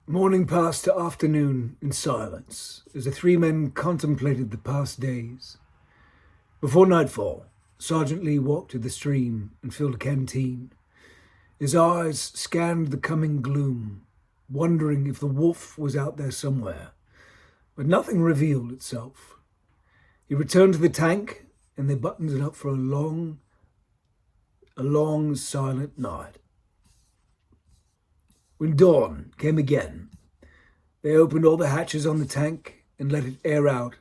Morning passed to afternoon in silence as the three men contemplated the past days. Before nightfall, Sergeant Lee walked to the stream and filled a canteen. His eyes scanned the coming gloom, wondering if the wolf was out there somewhere, but nothing revealed itself. He returned to the tank and they buttoned it up for a long, silent night. When dawn came again, they opened all the hatches on the tank and let it air out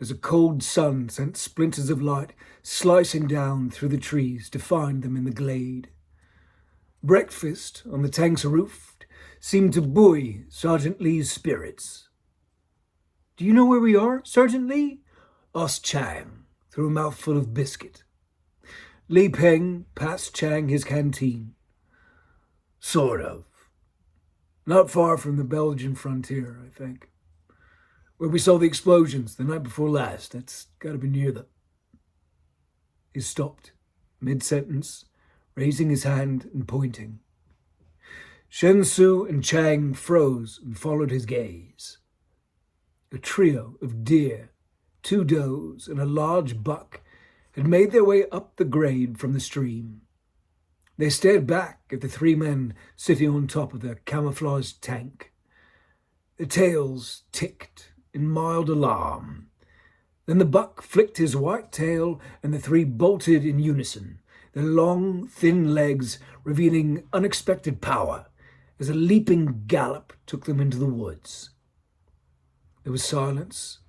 as a cold sun sent splinters of light slicing down through the trees to find them in the glade. Breakfast on the tank's roof seemed to buoy Sergeant Lee's spirits. "Do you know where we are, Sergeant Lee?" asked Chang through a mouthful of biscuit. Li Peng passed Chang his canteen. "Sort of. Not far from the Belgian frontier, I think. Where we saw the explosions the night before last. That's got to be near the..." He stopped, mid-sentence, raising his hand and pointing. Shen Su and Chang froze and followed his gaze. A trio of deer, 2 does, and a large buck had made their way up the grade from the stream. They stared back at the 3 men sitting on top of their camouflaged tank. Their tails ticked in mild alarm. Then the buck flicked his white tail and the 3 bolted in unison, their long, thin legs revealing unexpected power as a leaping gallop took them into the woods. There was silence.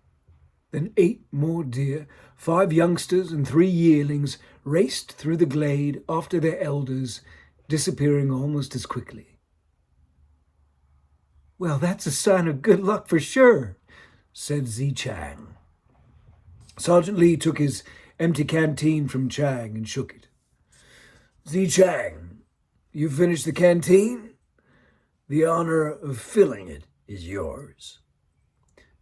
Then 8 more deer, 5 youngsters and 3 yearlings raced through the glade after their elders, disappearing almost as quickly. "Well, that's a sign of good luck for sure," said Zi Chang. Sergeant Lee took his empty canteen from Chang and shook it. "Zi Chang, you finished the canteen? The honor of filling it is yours."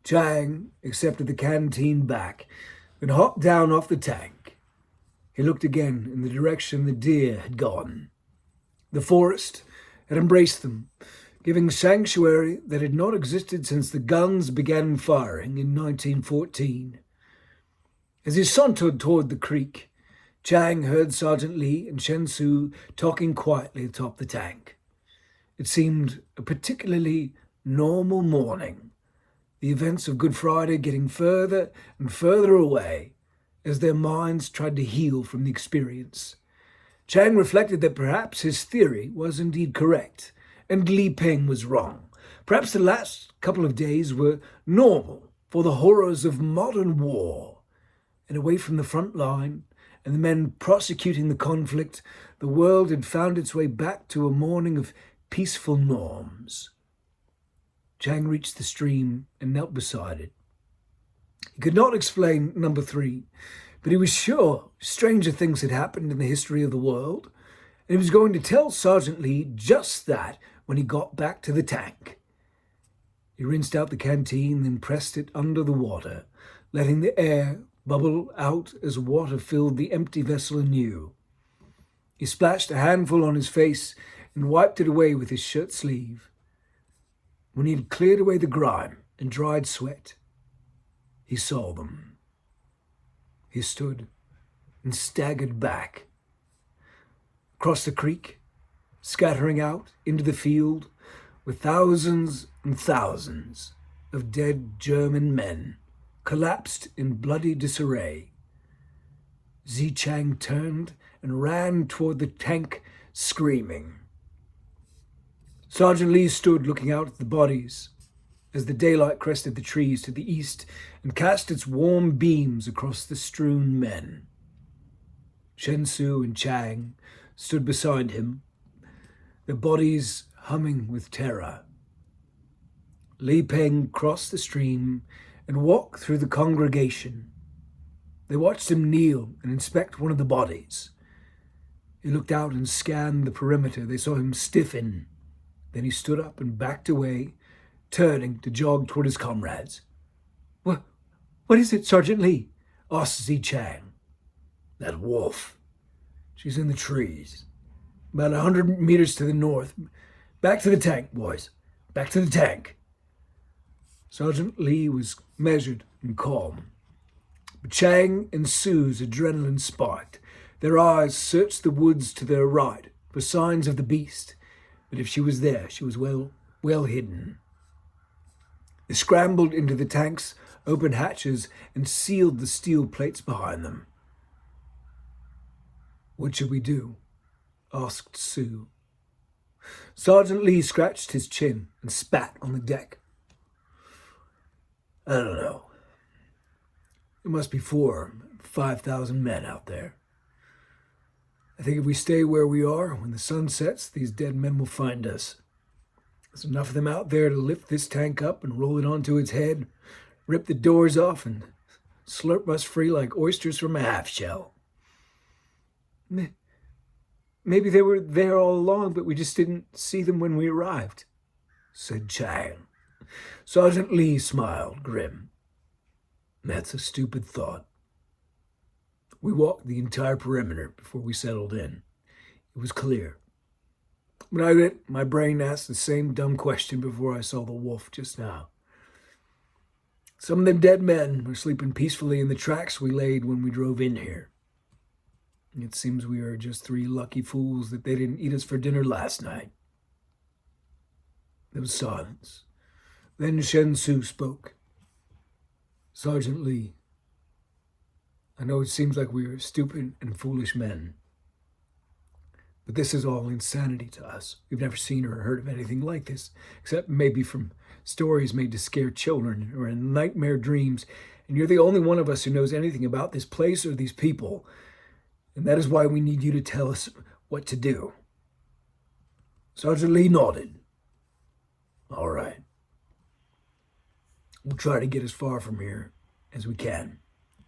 Chang accepted the canteen back and hopped down off the tank. He looked again in the direction the deer had gone. The forest had embraced them, giving sanctuary that had not existed since the guns began firing in 1914. As he sauntered toward the creek, Chang heard Sergeant Lee and Shen Su talking quietly atop the tank. It seemed a particularly normal morning, the events of Good Friday getting further and further away as their minds tried to heal from the experience. Chang reflected that perhaps his theory was indeed correct, and Li Peng was wrong. Perhaps the last couple of days were normal for the horrors of modern war, and away from the front line and the men prosecuting the conflict, the world had found its way back to a morning of peaceful norms. Chang reached the stream and knelt beside it. He could not explain number 3, but he was sure stranger things had happened in the history of the world, and he was going to tell Sergeant Lee just that when he got back to the tank. He rinsed out the canteen, then pressed it under the water, letting the air bubble out as water filled the empty vessel anew. He splashed a handful on his face and wiped it away with his shirt sleeve. When he had cleared away the grime and dried sweat, he saw them. He stood and staggered back. Across the creek, scattering out into the field, were thousands and thousands of dead German men, collapsed in bloody disarray. Zi Chang turned and ran toward the tank, screaming. Sergeant Lee stood looking out at the bodies as the daylight crested the trees to the east and cast its warm beams across the strewn men. Shen Su and Chang stood beside him, their bodies humming with terror. Li Peng crossed the stream and walked through the congregation. They watched him kneel and inspect one of the bodies. He looked out and scanned the perimeter. They saw him stiffen. Then he stood up and backed away, turning to jog toward his comrades. What is it, Sergeant Lee?" asked Zi Chang. "That wolf. She's in the trees, about 100 meters to the north. Back to the tank, boys. Back to the tank. Sergeant Lee was measured and calm. But Chang and Sue's adrenaline spiked. Their eyes searched the woods to their right for signs of the beast, but if she was there, she was well hidden. They scrambled into the tank's open hatches and sealed the steel plates behind them. "What should we do?" asked Sue. Sergeant Lee scratched his chin and spat on the deck. "I don't know. There must be 5,000 men out there. I think if we stay where we are, when the sun sets, these dead men will find us. There's enough of them out there to lift this tank up and roll it onto its head, rip the doors off, and slurp us free like oysters from a half-shell. Maybe they were there all along, but we just didn't see them when we arrived," said Chang. Sergeant Lee smiled, grim. "That's a stupid thought. We walked the entire perimeter before we settled in. It was clear. My brain asked the same dumb question before I saw the wolf just now. Some of them dead men were sleeping peacefully in the tracks we laid when we drove in here. It seems we are just 3 lucky fools that they didn't eat us for dinner last night." There was silence. Then Shen Su spoke. "Sergeant Lee, I know it seems like we are stupid and foolish men, but this is all insanity to us. We've never seen or heard of anything like this, except maybe from stories made to scare children or in nightmare dreams, and you're the only one of us who knows anything about this place or these people, and that is why we need you to tell us what to do." Sergeant Lee nodded. "All right. We'll try to get as far from here as we can.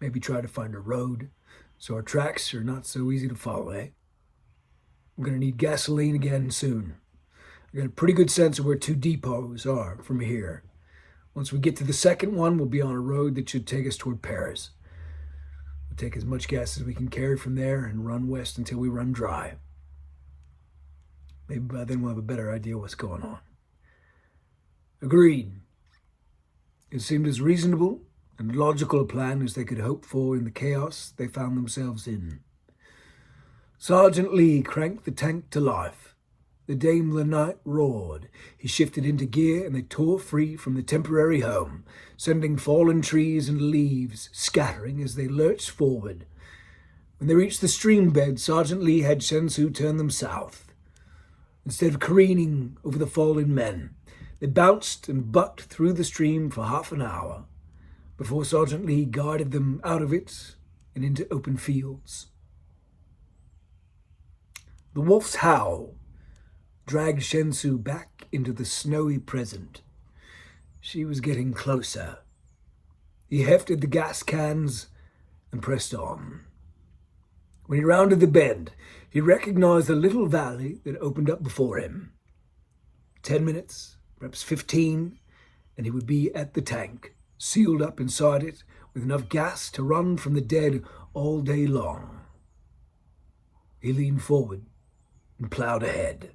Maybe try to find a road so our tracks are not so easy to follow, eh? We're going to need gasoline again soon. I got a pretty good sense of where 2 depots are from here. Once we get to the second one, we'll be on a road that should take us toward Paris. We'll take as much gas as we can carry from there and run west until we run dry. Maybe by then we'll have a better idea what's going on." Agreed. It seemed as reasonable and logical a plan as they could hope for in the chaos they found themselves in. Sergeant Lee cranked the tank to life. The Daimler Knight roared. He shifted into gear and they tore free from the temporary home, sending fallen trees and leaves scattering as they lurched forward. When they reached the stream bed, Sergeant Lee had Shen Su turn them south. Instead of careening over the fallen men, they bounced and bucked through the stream for half an hour before Sergeant Lee guided them out of it and into open fields. The wolf's howl dragged Shen Su back into the snowy present. She was getting closer. He hefted the gas cans and pressed on. When he rounded the bend, he recognized the little valley that opened up before him. 10 minutes, perhaps 15, and he would be at the tank, sealed up inside it with enough gas to run from the dead all day long. He leaned forward and plowed ahead.